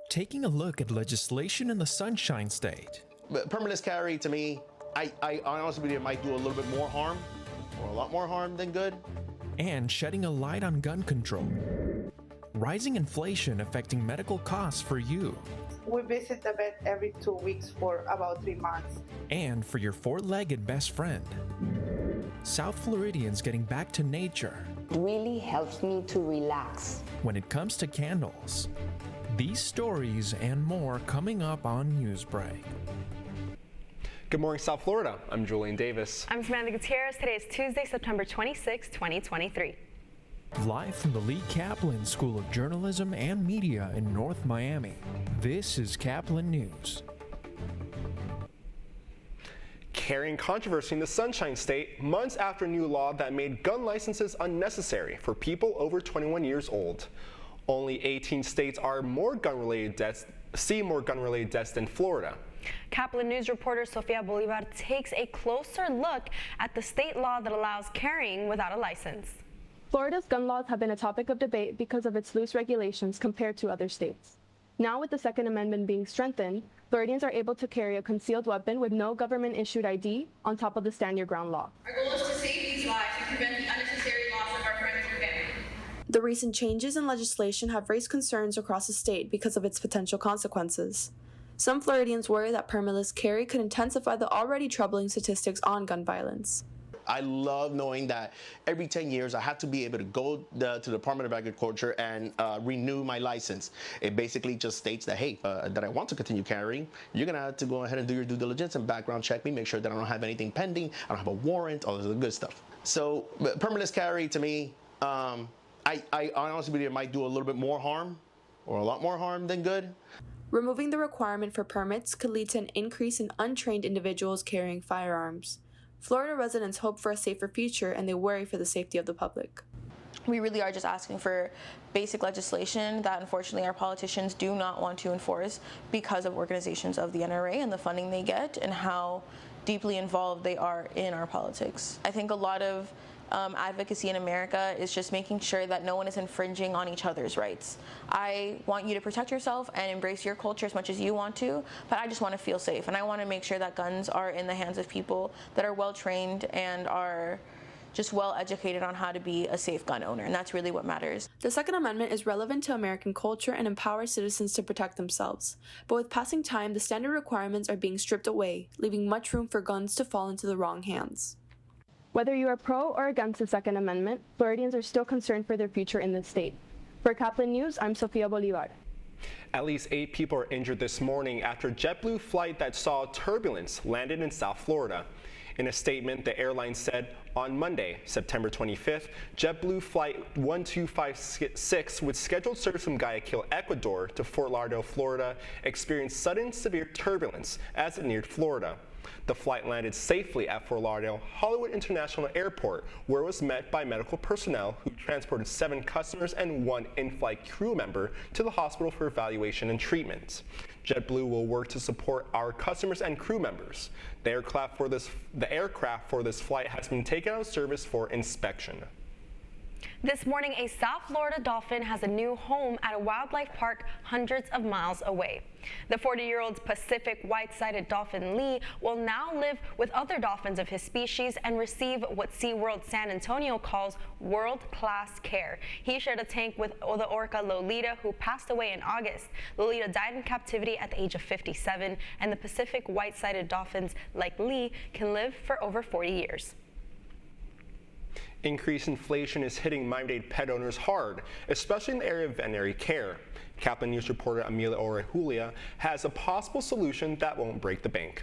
taking a look at legislation in the Sunshine State. But permitless carry, to me, I honestly believe it might do a little bit more harm, or a lot more harm than good. And shedding a light on gun control. Rising inflation affecting medical costs for you. We visit the vet every 2 weeks for about 3 months. And for your four-legged best friend. South Floridians getting back to nature. Really helps me to relax. When it comes to candles. These stories and more coming up on Newsbreak. Good morning, South Florida. I'm Julian Davis. I'm Samantha Gutierrez. Today is Tuesday, September 26, 2023. Live from the Lee Caplin School of Journalism and Media in North Miami, this is Caplin News. Carrying controversy in the Sunshine State months after a new law that made gun licenses unnecessary for people over 21 years old. Only 18 states are see more gun-related deaths than Florida. Caplin News reporter Sofia Bolivar takes a closer look at the state law that allows carrying without a license. Florida's gun laws have been a topic of debate because of its loose regulations compared to other states. Now, with the Second Amendment being strengthened, Floridians are able to carry a concealed weapon with no government-issued ID on top of the Stand Your Ground law. Our goal is to save these lives and prevent the unnecessary loss of our friends and family. The recent changes in legislation have raised concerns across the state because of its potential consequences. Some Floridians worry that permitless carry could intensify the already troubling statistics on gun violence. I love knowing that every 10 years I have to be able to go to the Department of Agriculture and renew my license. It basically just states that, hey, that I want to continue carrying, you're going to have to go ahead and do your due diligence and background check me, make sure that I don't have anything pending, I don't have a warrant, all this other good stuff. So permitless carry, to me, I honestly believe it might do a little bit more harm, or a lot more harm than good. Removing the requirement for permits could lead to an increase in untrained individuals carrying firearms. Florida residents hope for a safer future, and they worry for the safety of the public. We really are just asking for basic legislation that unfortunately our politicians do not want to enforce because of organizations of the NRA and the funding they get and how deeply involved they are in our politics. I think a lot of advocacy in America is just making sure that no one is infringing on each other's rights. I want you to protect yourself and embrace your culture as much as you want to, but I just want to feel safe, and I want to make sure that guns are in the hands of people that are well trained and are just well educated on how to be a safe gun owner, and that's really what matters. The Second Amendment is relevant to American culture and empowers citizens to protect themselves. But with passing time, the standard requirements are being stripped away, leaving much room for guns to fall into the wrong hands. Whether you are pro or against the Second Amendment, Floridians are still concerned for their future in the state. For Caplin News, I'm Sofia Bolivar. At least 8 people are injured this morning after a JetBlue flight that saw turbulence landed in South Florida. In a statement, the airline said on Monday, September 25th, JetBlue Flight 1256 with scheduled service from Guayaquil, Ecuador to Fort Lauderdale, Florida, experienced sudden severe turbulence as it neared Florida. The flight landed safely at Fort Lauderdale Hollywood International Airport, where it was met by medical personnel who transported 7 customers and 1 in-flight crew member to the hospital for evaluation and treatment. JetBlue will work to support our customers and crew members. The aircraft for this flight has been taken out of service for inspection. This morning, a South Florida dolphin has a new home at a wildlife park hundreds of miles away. The 40-year-old Pacific white-sided dolphin Lee will now live with other dolphins of his species and receive what SeaWorld San Antonio calls world-class care. He shared a tank with the orca Lolita, who passed away in August. Lolita died in captivity at the age of 57, and the Pacific white-sided dolphins, like Lee, can live for over 40 years. Increased inflation is hitting Miami-Dade pet owners hard, especially in the area of veterinary care. Caplin News reporter Amelia Orejulia has a possible solution that won't break the bank.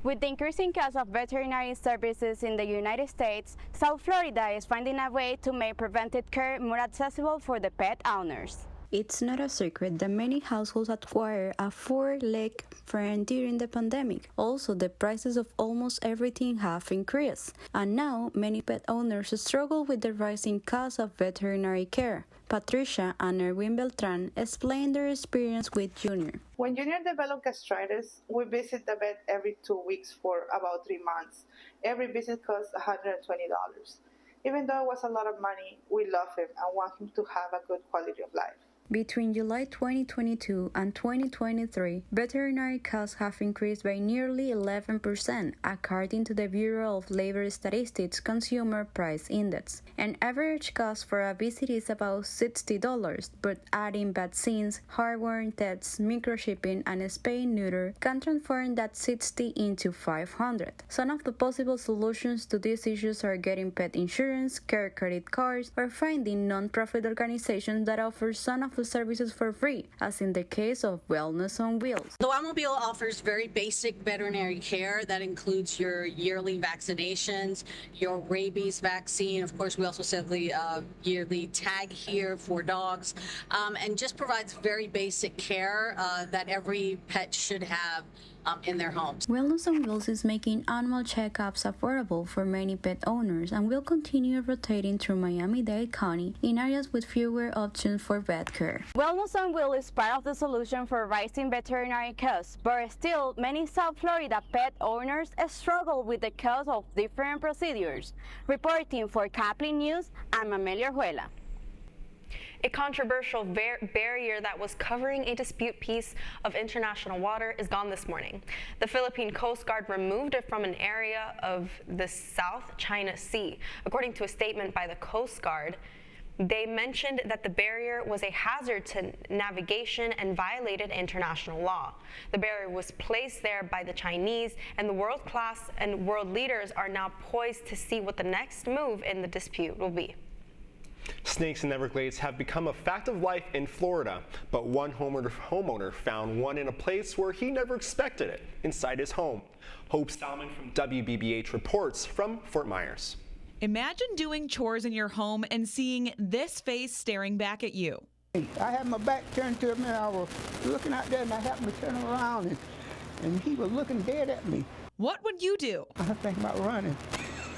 With the increasing cost of veterinary services in the United States, South Florida is finding a way to make preventive care more accessible for the pet owners. It's not a secret that many households acquire a 4-leg friend during the pandemic. Also, the prices of almost everything have increased, and now many pet owners struggle with the rising cost of veterinary care. Patricia and Erwin Beltran explain their experience with Junior. When Junior developed gastritis, we visit the vet every 2 weeks for about 3 months. Every visit costs $120. Even though it was a lot of money, we love him and want him to have a good quality of life. Between July 2022 and 2023, veterinary costs have increased by nearly 11%, according to the Bureau of Labor Statistics Consumer Price Index. An average cost for a visit is about $60, but adding vaccines, hardware, tests, microchipping, and spay-neuter can transform that 60 into 500. Some of the possible solutions to these issues are getting pet insurance, care credit cards, or finding non-profit organizations that offer some of the services for free, as in the case of Wellness on Wheels. The Wildmobile offers very basic veterinary care that includes your yearly vaccinations, your rabies vaccine. Of course, we also sell the yearly tag here for dogs, and just provides very basic care that every pet should have in their homes. Wellness on Wheels is making annual checkups affordable for many pet owners and will continue rotating through Miami-Dade County in areas with fewer options for vet care. Wellness on Wheels is part of the solution for rising veterinary costs, but still, many South Florida pet owners struggle with the cost of different procedures. Reporting for Caplin News, I'm Amelia Orjuela. A controversial barrier that was covering a dispute piece of international water is gone this morning. The Philippine Coast Guard removed it from an area of the South China Sea. According to a statement by the Coast Guard, they mentioned that the barrier was a hazard to navigation and violated international law. The barrier was placed there by the Chinese, and the world class and world leaders are now poised to see what the next move in the dispute will be. Snakes in Everglades have become a fact of life in Florida, but one homeowner found one in a place where he never expected it, inside his home. Hope Salmon from WBBH reports from Fort Myers. Imagine doing chores in your home and seeing this face staring back at you. I had my back turned to him and I was looking out there and I happened to turn around and he was looking dead at me. What would you do? I was thinking about running.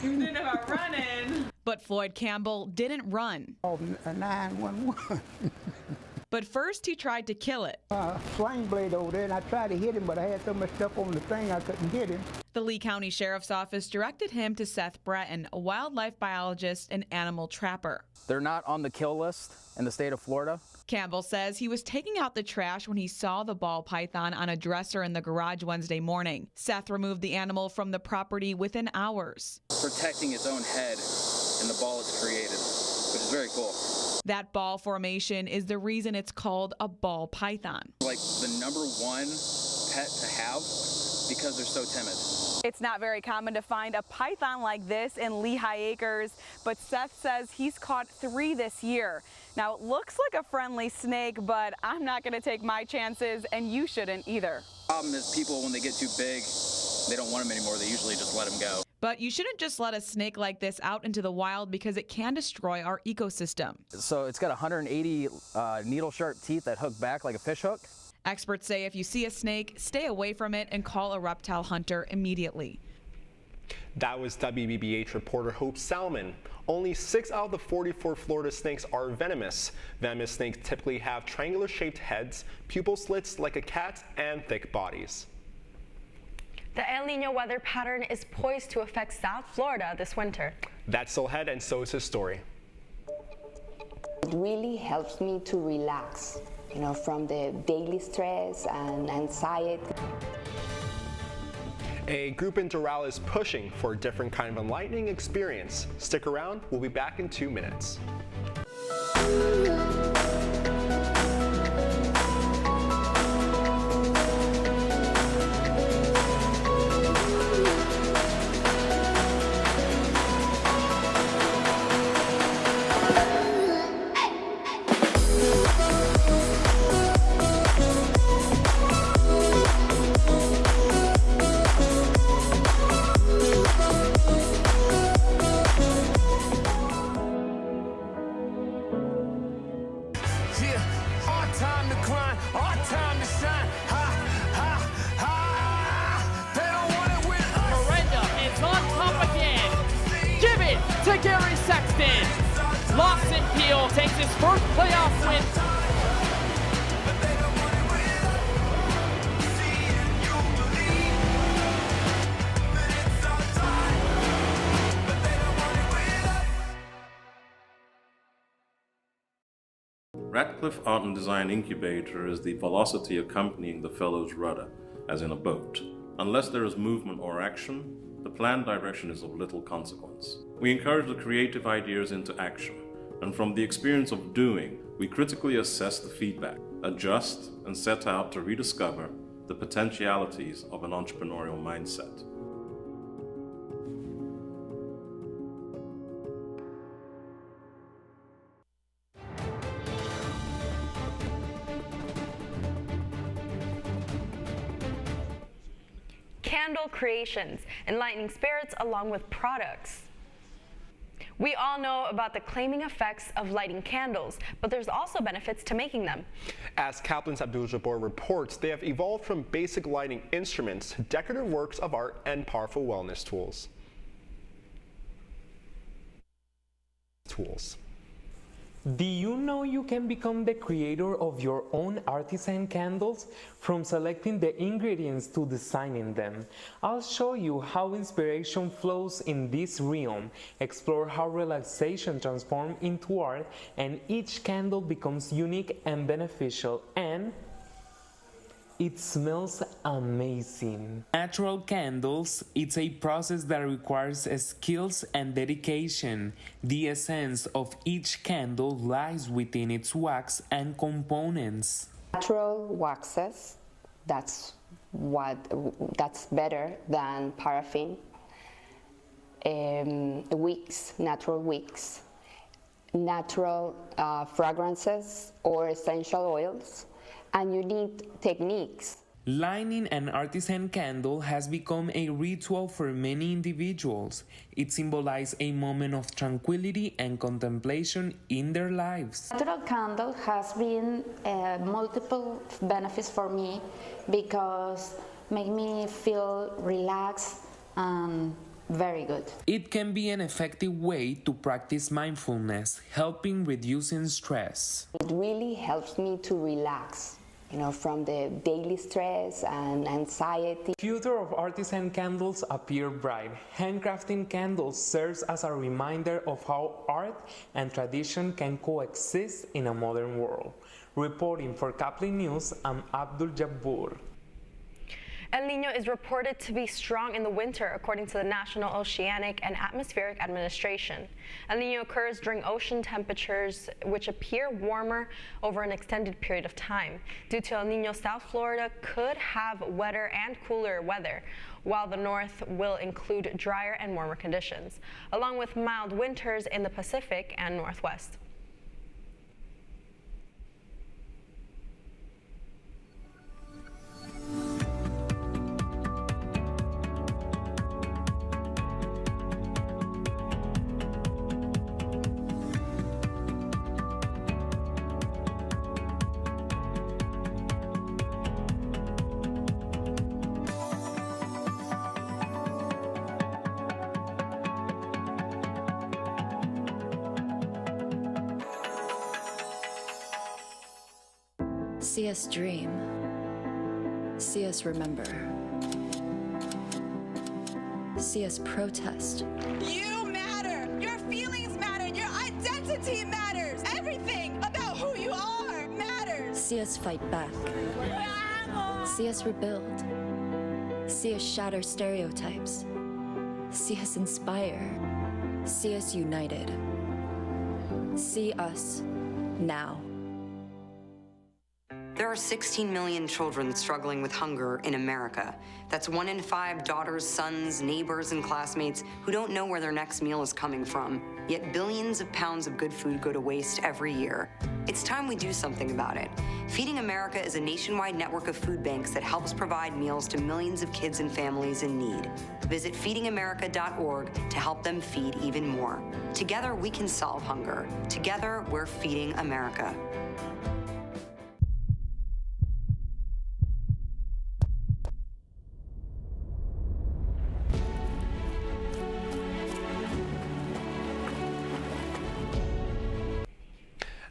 You were thinking about running. But Floyd Campbell didn't run. Oh, 911. But first he tried to kill it. Sling blade over there, and I tried to hit him, but I had so much stuff on the thing I couldn't hit him. The Lee County Sheriff's Office directed him to Seth Breton, a wildlife biologist and animal trapper. They're not on the kill list in the state of Florida. Campbell says he was taking out the trash when he saw the ball python on a dresser in the garage Wednesday morning. Seth removed the animal from the property within hours. Protecting its own head and the ball it's created, which is very cool. That ball formation is the reason it's called a ball python. Like the #1 pet to have because they're so timid. It's not very common to find a python like this in Lehigh Acres, but Seth says he's caught 3 this year. Now, it looks like a friendly snake, but I'm not going to take my chances, and you shouldn't either. Problem is people, when they get too big, they don't want them anymore. They usually just let them go. But you shouldn't just let a snake like this out into the wild because it can destroy our ecosystem. So it's got 180 needle-sharp teeth that hook back like a fish hook. Experts say if you see a snake, stay away from it and call a reptile hunter immediately. That was WBBH reporter Hope Salmon. Only 6 out of the 44 Florida snakes are venomous. Venomous snakes typically have triangular-shaped heads, pupil slits like a cat, and thick bodies. The El Nino weather pattern is poised to affect South Florida this winter. That's still ahead, and so is his story. It really helps me to relax, from the daily stress and anxiety. A group in Doral is pushing for a different kind of enlightening experience. Stick around, we'll be back in 2 minutes. Takes his first playoff win Radcliffe Art and Design Incubator is the velocity accompanying the fellow's rudder, as in a boat. Unless there is movement or action, the planned direction is of little consequence. We encourage the creative ideas into action, and from the experience of doing, we critically assess the feedback, adjust, and set out to rediscover the potentialities of an entrepreneurial mindset. Candle creations, enlightening spirits along with products. We all know about the calming effects of lighting candles, but there's also benefits to making them. As Caplin's Abdul Jabbar reports, they have evolved from basic lighting instruments to decorative works of art and powerful wellness tools. Do you know you can become the creator of your own artisan candles? From selecting the ingredients to designing them. I'll show you how inspiration flows in this realm, explore how relaxation transforms into art, and each candle becomes unique and beneficial, and it smells amazing. Natural candles, it's a process that requires skills and dedication. The essence of each candle lies within its wax and components. Natural waxes, that's better than paraffin. Wicks, natural wicks, natural fragrances or essential oils. And you need techniques. Lighting an artisan candle has become a ritual for many individuals. It symbolizes a moment of tranquility and contemplation in their lives. Natural candle has been multiple benefits for me because make me feel relaxed and very good. It can be an effective way to practice mindfulness, helping reducing stress. It really helps me to relax. From the daily stress and anxiety. The future of artisan candles appear bright. Handcrafting candles serves as a reminder of how art and tradition can coexist in a modern world. Reporting for Caplin News, I'm Abdul Jabbar. El Niño is reported to be strong in the winter, according to the National Oceanic and Atmospheric Administration. El Niño occurs during ocean temperatures which appear warmer over an extended period of time. Due to El Niño, South Florida could have wetter and cooler weather, while the north will include drier and warmer conditions, along with mild winters in the Pacific and Northwest. See us dream. See us remember. See us protest. You matter. Your feelings matter. Your identity matters. Everything about who you are matters. See us fight back. See us rebuild. See us shatter stereotypes. See us inspire. See us united. See us now. There are 16 million children struggling with hunger in America. That's 1 in 5 daughters, sons, neighbors, and classmates who don't know where their next meal is coming from. Yet billions of pounds of good food go to waste every year. It's time we do something about it. Feeding America is a nationwide network of food banks that helps provide meals to millions of kids and families in need. Visit feedingamerica.org to help them feed even more. Together, we can solve hunger. Together, we're feeding America.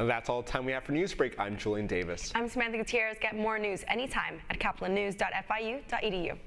And that's all the time we have for Newsbreak. I'm Julian Davis. I'm Samantha Gutierrez. Get more news anytime at caplinnews.fiu.edu.